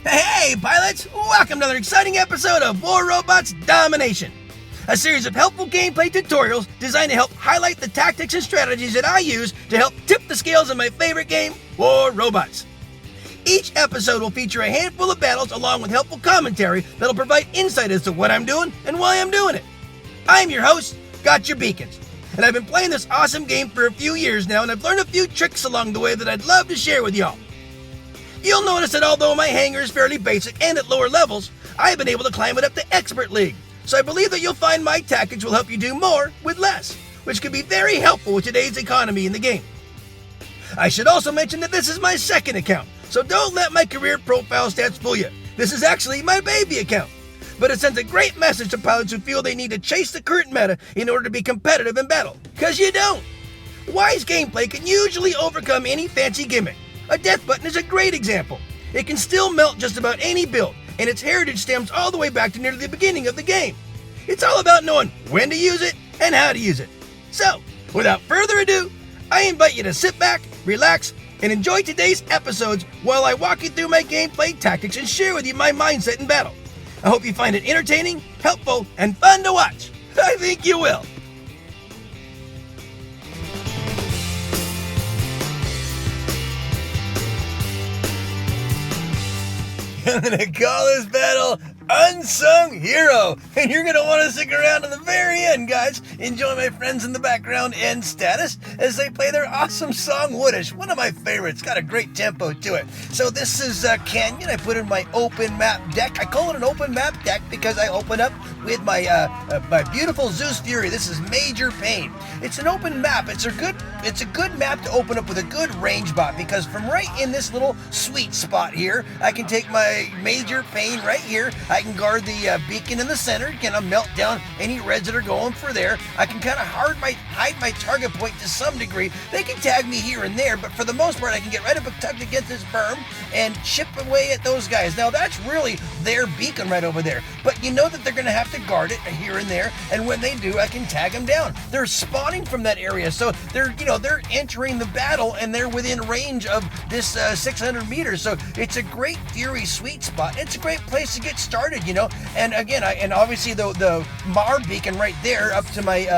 Hey, pilots! Welcome to another exciting episode of War Robots Domination, a series of helpful gameplay tutorials designed to help highlight the tactics and strategies that I use to help tip the scales of my favorite game, War Robots. Each episode will feature a handful of battles along with helpful commentary that'll provide insight as to what I'm doing and why I'm doing it. I'm your host, Gotchure Beacons, and I've been playing this awesome game for a few years now, and I've learned a few tricks along the way that I'd love to share with y'all. You'll notice that although my hangar is fairly basic and at lower levels, I've been able to climb it up to Expert League. So I believe that you'll find my tactics will help you do more with less, which can be very helpful with today's economy in the game. I should also mention that this is my second account, so don't let my career profile stats fool you. This is actually my baby account. But it sends a great message to pilots who feel they need to chase the current meta in order to be competitive in battle. Because you don't. Wise gameplay can usually overcome any fancy gimmick. A death button is a great example. It can still melt just about any build, and its heritage stems all the way back to nearly the beginning of the game. It's all about knowing when to use it and how to use it. So, without further ado, I invite you to sit back, relax, and enjoy today's episodes while I walk you through my gameplay tactics and share with you my mindset in battle. I hope you find it entertaining, helpful, and fun to watch. I think you will. I'm going to call this battle Unsung Hero, and you're going to want to stick around to the very end, guys. Enjoy my friends in the background and status as they play their awesome song, Woodish, one of my favorites. Got a great tempo to it. So this is Canyon. I put in my open map deck. I call it an open map deck because I open up with my my beautiful Zeus Fury. This is Major Pain. It's an open map. It's a good map to open up with a good range bot, because from right in this little sweet spot here, I can take my Major Pain right here. I can guard the beacon in the center, kind melt down any reds that are going for there. I can kind of hide my target point to some degree. They can tag me here and there, but for the most part, I can get right up and tucked against this berm and chip away at those guys. Now, that's really their beacon right over there, but you know that they're going to have to guard it here and there, and when they do, I can tag them down. They're spawning from that area, so they're entering the battle, and they're within range of this 600 meters, so it's a great Fury sweet spot. It's a great place to get started, and again, and obviously the Mar beacon right there up to my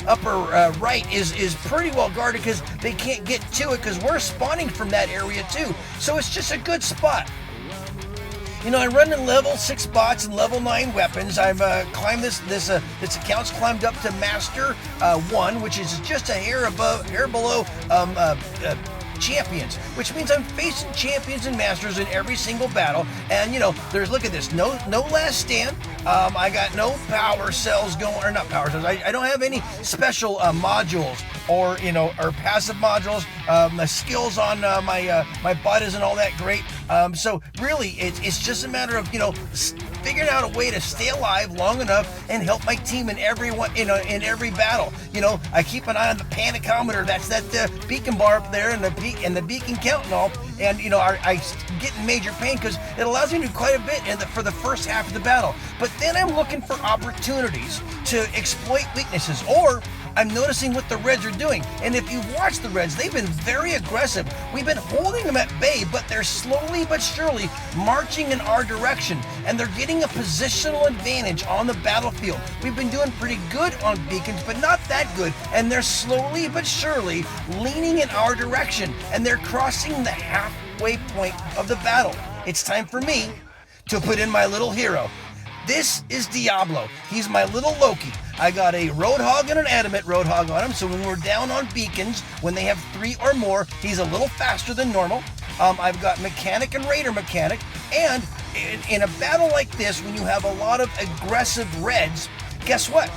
upper right is pretty well guarded because they can't get to it because we're spawning from that area too, so it's just a good spot. I run in level 6 bots and level 9 weapons. I've climbed this account's climbed up to Master 1, which is just a hair below champions, which means I'm facing champions and masters in every single battle. And look at this, no last stand. I got no power cells going, or not power cells. I don't have any special modules or passive modules. The skills on my bot isn't all that great. So really, it's just a matter of figuring out a way to stay alive long enough and help my team in every battle. I keep an eye on the panicometer. That's that beacon bar up there, and the beacon count and all. And I get in Major Pain because it allows me to do quite a bit for the first half of the battle. But then I'm looking for opportunities to exploit weaknesses, or I'm noticing what the Reds are doing. And if you've watched the Reds, they've been very aggressive. We've been holding them at bay, but they're slowly but surely marching in our direction, and they're getting a positional advantage on the battlefield. We've been doing pretty good on beacons, but not that good, and they're slowly but surely leaning in our direction, and they're crossing the halfway point of the battle. It's time for me to put in my little hero. This is Diablo. He's my little Loki. I got a Roadhog and an Adamant Roadhog on him, so when we're down on beacons, when they have 3 or more, he's a little faster than normal. I've got Mechanic and Raider Mechanic, and in a battle like this, when you have a lot of aggressive Reds, guess what?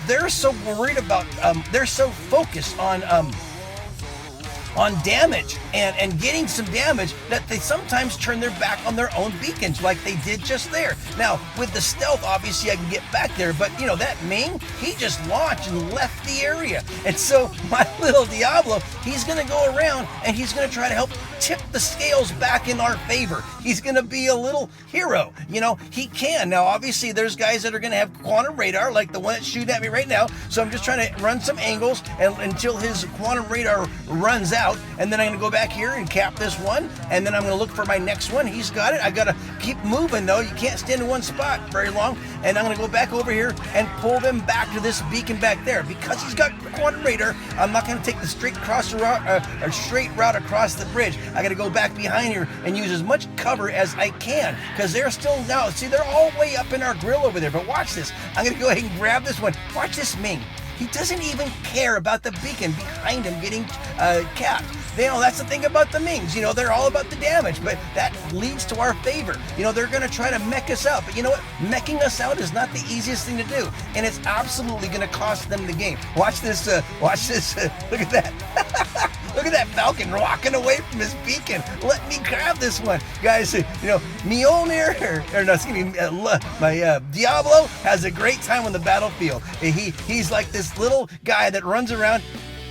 They're so worried about, they're so focused on damage and getting some damage that they sometimes turn their back on their own beacons, like they did just there. Now, with the stealth, obviously I can get back there, but that Ming, he just launched and left the area. And so my little Diablo, he's gonna go around and he's gonna try to help tip the scales back in our favor. He's gonna be a little hero. He can. Now, obviously there's guys that are gonna have quantum radar, like the one that's shooting at me right now, so I'm just trying to run some angles and until his quantum radar runs out, and then I'm gonna go back here and cap this one, and then I'm gonna look for my next one. He's got it. I gotta keep moving though. You can't stand in one spot very long, and I'm gonna go back over here and pull them back to this beacon back there. Because he's got quantum radar, I'm not gonna take the straight route across the bridge. I gotta go back behind here and use as much cover as I can, because they're still now. See, they're all way up in our grill over there. But watch this. I'm gonna go ahead and grab this one. Watch this Ming. He doesn't even care about the beacon behind him getting capped. That's the thing about the Mings. They're all about the damage, but that leads to our favor. They're going to try to mech us out. But you know what? Meching us out is not the easiest thing to do, and it's absolutely going to cost them the game. Watch this. Watch this. Look at that. Look at that Falcon walking away from his beacon. Let me grab this one. Guys, Mjolnir, my Diablo has a great time on the battlefield. He's like this little guy that runs around.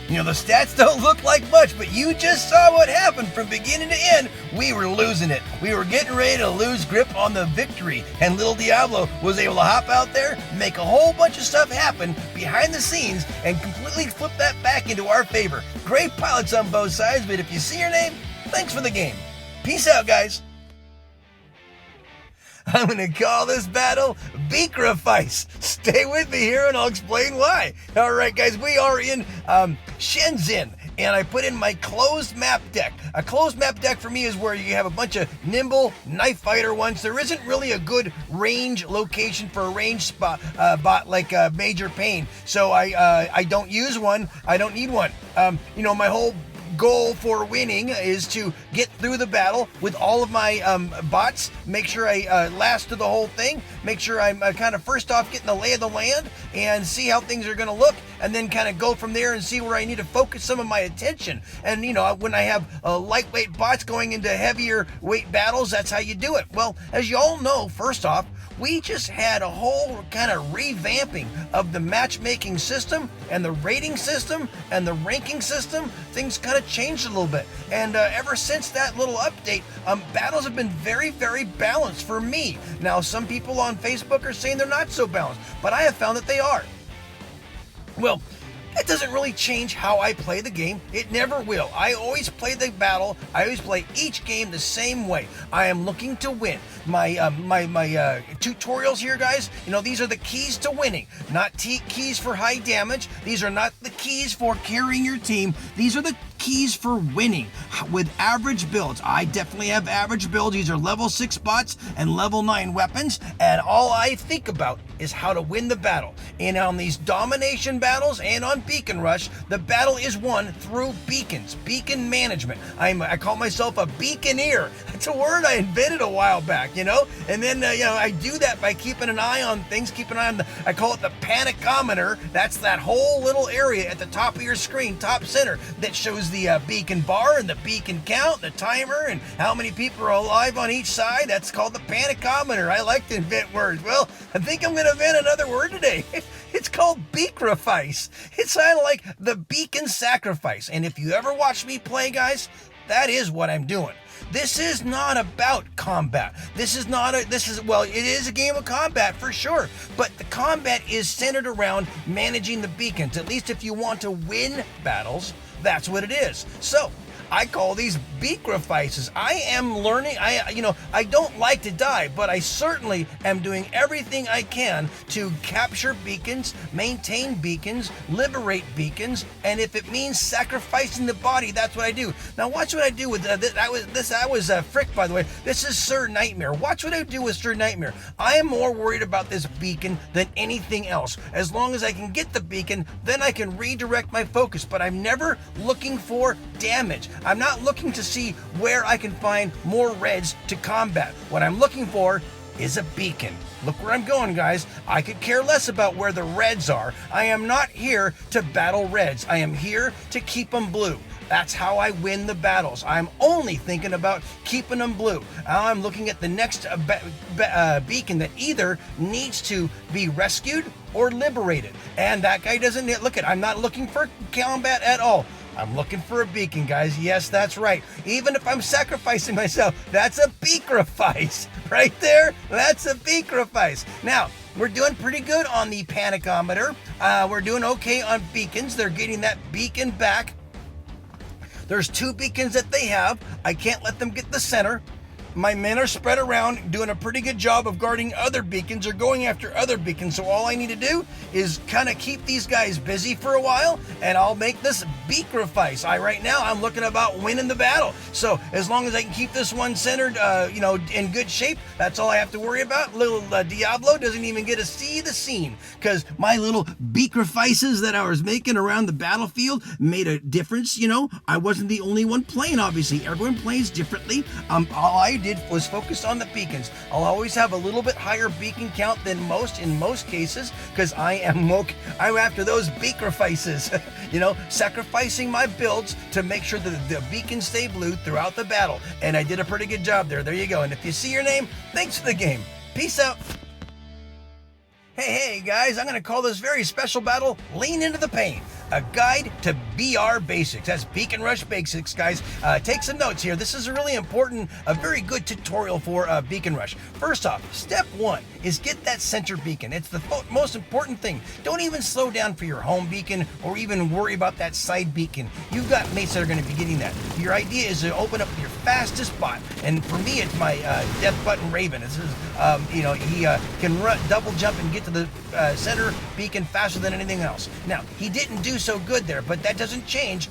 The stats don't look like much, but you just saw what happened from beginning to end. We were losing it. We were getting ready to lose grip on the victory, and little Diablo was able to hop out there, make a whole bunch of stuff happen behind the scenes, and completely flip that back into our favor. Great pilots on both sides, but if you see your name, thanks for the game. Peace out, guys. I'm going to call this battle Beacrifice. Stay with me here and I'll explain why. All right, guys, we are in Shenzhen, and I put in my closed map deck. A closed map deck for me is where you have a bunch of nimble knife fighter ones. There isn't really a good range location for a range bot like Major Pain, so I don't use one. I don't need one. My whole goal for winning is to get through the battle with all of my bots, make sure I last to the whole thing, make sure I'm kind of first off getting the lay of the land and see how things are going to look, and then kind of go from there and see where I need to focus some of my attention. And when I have lightweight bots going into heavier weight battles, that's how you do it. Well, as you all know, first off, we just had a whole kind of revamping of the matchmaking system and the rating system and the ranking system. Things kind of changed a little bit. And ever since that little update, battles have been very, very balanced for me. Now, some people on Facebook are saying they're not so balanced, but I have found that they are. Well, it doesn't really change how I play the game. It never will. I always play the battle. I always play each game the same way. I am looking to win. My tutorials here, guys, these are the keys to winning, not keys for high damage. These are not the keys for carrying your team. These are the keys for winning with average builds. I definitely have average builds. These are level 6 bots and level 9 weapons, and all I think about is how to win the battle. And on these domination battles and on Beacon Rush, the battle is won through beacons, beacon management. I call myself a beaconeer. That's a word I invented a while back, and then I do that by keeping an eye on things, keep an eye on I call it the panicometer. That's that whole little area at the top of your screen, top center, that shows the beacon bar and the beacon count, the timer, and how many people are alive on each side. That's called the panicometer. I like to invent words. Well, I think I'm going to invent another word today. It's called Beacrifice. It's kind of like the beacon sacrifice. And if you ever watch me play, guys, that is what I'm doing. This is not about combat. It is a game of combat for sure, but the combat is centered around managing the beacons. At least if you want to win battles, that's what it is. So I call these Beacrifices. I am learning. I don't like to die, but I certainly am doing everything I can to capture beacons, maintain beacons, liberate beacons, and if it means sacrificing the body, that's what I do. Now watch what I do with I was Frick, by the way. This is Sir Nightmare. Watch what I do with Sir Nightmare. I am more worried about this beacon than anything else. As long as I can get the beacon, then I can redirect my focus, but I'm never looking for damage. I'm not looking to see where I can find more reds to combat. What I'm looking for is a beacon. Look where I'm going, guys. I could care less about where the reds are. I am not here to battle reds. I am here to keep them blue. That's how I win the battles. I'm only thinking about keeping them blue. I'm looking at the next beacon that either needs to be rescued or liberated. And that guy doesn't I'm not looking for combat at all. I'm looking for a beacon, guys. Yes, that's right. Even if I'm sacrificing myself, that's a beacrifice. Right there, that's a beacrifice. Now, we're doing pretty good on the panicometer. We're doing okay on beacons. They're getting that beacon back. There's 2 beacons that they have. I can't let them get the center. My men are spread around doing a pretty good job of guarding other beacons or going after other beacons. So all I need to do is kind of keep these guys busy for a while, and I'll make this beacrifice. Right now I'm looking about winning the battle. So as long as I can keep this one centered, in good shape, that's all I have to worry about. Little Diablo doesn't even get to see the scene because my little beacrifices that I was making around the battlefield made a difference. I wasn't the only one playing, obviously. Everyone plays differently. All I did was focus on the beacons. I'll always have a little bit higher beacon count than most in most cases because I'm after those beacrifices, sacrificing my builds to make sure that the beacons stay blue throughout the battle. And I did a pretty good job there. There you go. And if you see your name, thanks for the game. Peace out. Hey guys, I'm going to call this very special battle Lean Into the Pain, a guide to BR basics. That's Beacon Rush basics, guys. Take some notes here. This is a really important, a very good tutorial for Beacon Rush. First off, step 1 is get that center beacon. It's the most important thing. Don't even slow down for your home beacon or even worry about that side beacon. You've got mates that are going to be getting that. Your idea is to open up your fastest bot, and for me, it's my Death Button Raven. This is, he can run, double jump and get to the center beacon faster than anything else. Now, he didn't do so good there, but that doesn't change,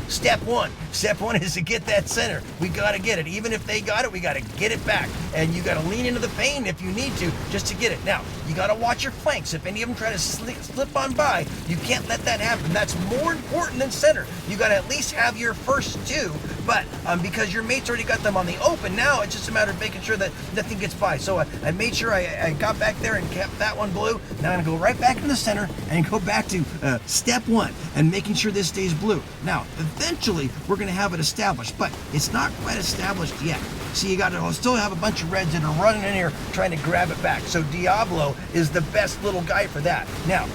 step 1. Step 1 is to get that center. We got to get it. Even if they got it, we got to get it back. And you got to lean into the pain if you need to, just to get it. Now, you got to watch your flanks. If any of them try to slip on by, you can't let that happen. That's more important than center. You got to at least have your first 2, but because your mates already got them on the open, now it's just a matter of making sure that nothing gets by. So I made sure I got back there and kept that one blue. Now I'm going to go right back in the center and go back to step 1 and making sure this stays blue. Now, eventually, we're going to have it established, but it's not quite established yet. See, you got to still have a bunch of reds that are running in here trying to grab it back. So Diablo is the best little guy for that. Now,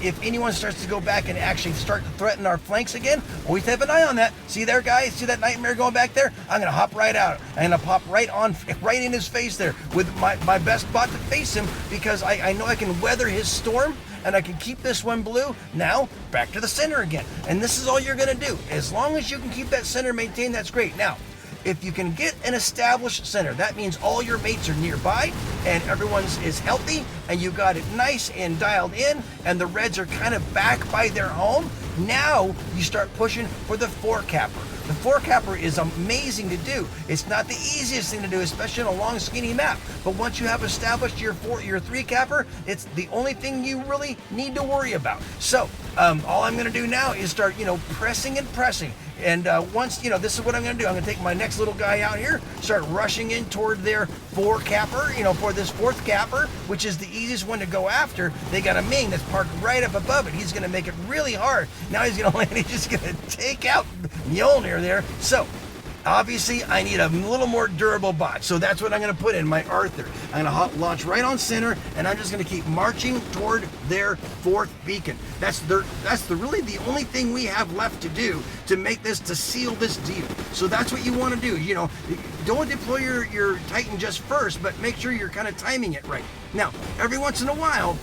if anyone starts to go back and actually start to threaten our flanks again, always have an eye on that. See there, guys? See that nightmare going back there? I'm going to hop right out. I'm going to pop right in his face there with my best bot to face him because I know I can weather his storm and I can keep this one blue. Now, back to the center again. And this is all you're going to do. As long as you can keep that center maintained, that's great. Now, if you can get an established center, that means all your mates are nearby and everyone is healthy and you got it nice and dialed in and the reds are kind of back by their home. Now you start pushing for the 4-capper. The 4-capper is amazing to do. It's not the easiest thing to do, especially on a long, skinny map. But once you have established your 3-capper, it's the only thing you really need to worry about. So all I'm going to do now is start, pressing and pressing. And once, this is what I'm going to do. I'm going to take my next little guy out here, start rushing in toward their 4-capper, for this 4th capper, which is the easiest one to go after. They got a Ming that's parked right up above it. He's going to make it really hard. Now he's going to land. He's just going to take out Mjolnir there. So obviously, I need a little more durable bot, so that's what I'm going to put in my Arthur. I'm going to launch right on center, and I'm just going to keep marching toward their 4th beacon. That's really the only thing we have left to do to make this, to seal this deal. So that's what you want to do. Don't deploy your Titan just first, but make sure you're kind of timing it right. Now, every once in a while,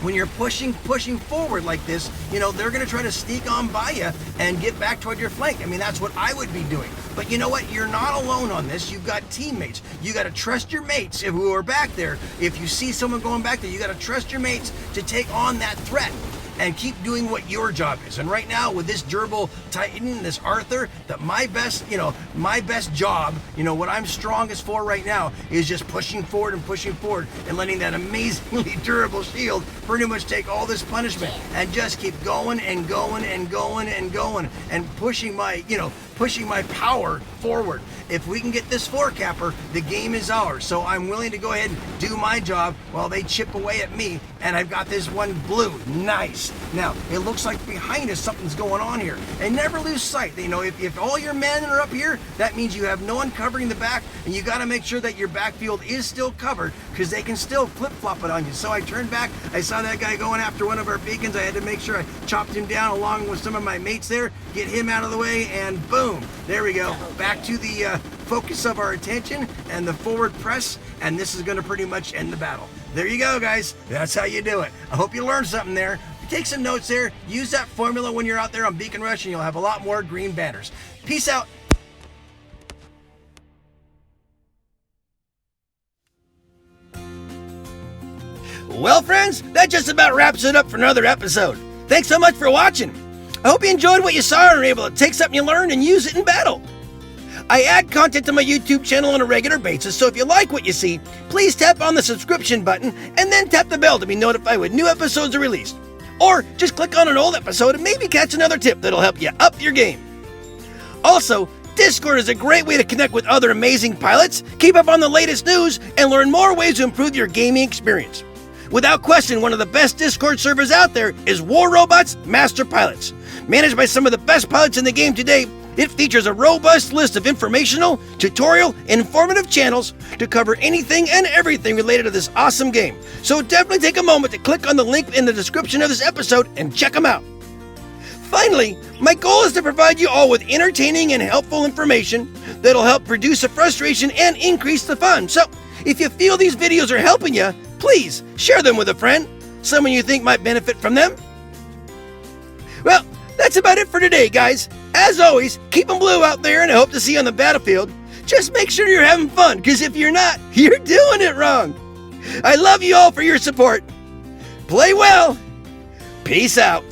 when you're pushing forward like this, they're going to try to sneak on by you and get back toward your flank. I mean, that's what I would be doing. But you know what? You're not alone on this. You've got teammates. You got to trust your mates who are back there. If you see someone going back there, you got to trust your mates to take on that threat and keep doing what your job is. And right now with this durable Titan, this Arthur, that my best job, what I'm strongest for right now is just pushing forward and letting that amazingly durable shield pretty much take all this punishment and just keep going and going and going and going and pushing my power forward. If we can get this 4-capper, the game is ours. So I'm willing to go ahead and do my job while they chip away at me. And I've got this one blue. Nice. Now, it looks like behind us something's going on here. And never lose sight. If all your men are up here, that means you have no one covering the back. And you got to make sure that your backfield is still covered because they can still flip-flop it on you. So I turned back. I saw that guy going after one of our beacons. I had to make sure I chopped him down along with some of my mates there, get him out of the way, and boom. There we go. Back to the focus of our attention and the forward press, and this is going to pretty much end the battle. There you go, guys. That's how you do it. I hope you learned something there. Take some notes there. Use that formula when you're out there on Beacon Rush, and you'll have a lot more green banners. Peace out. Well, friends, that just about wraps it up for another episode. Thanks so much for watching. I hope you enjoyed what you saw and were able to take something you learned and use it in battle. I add content to my YouTube channel on a regular basis, so if you like what you see, please tap on the subscription button and then tap the bell to be notified when new episodes are released. Or just click on an old episode and maybe catch another tip that'll help you up your game. Also, Discord is a great way to connect with other amazing pilots, keep up on the latest news, and learn more ways to improve your gaming experience. Without question, one of the best Discord servers out there is War Robots Master Pilots. Managed by some of the best pilots in the game today, it features a robust list of informational, tutorial, and informative channels to cover anything and everything related to this awesome game. So definitely take a moment to click on the link in the description of this episode and check them out. Finally, my goal is to provide you all with entertaining and helpful information that'll help reduce the frustration and increase the fun. So if you feel these videos are helping you, please share them with a friend, someone you think might benefit from them. Well, that's about it for today, guys. As always, keep them blue out there, and I hope to see you on the battlefield. Just make sure you're having fun, because if you're not, you're doing it wrong. I love you all for your support. Play well. Peace out.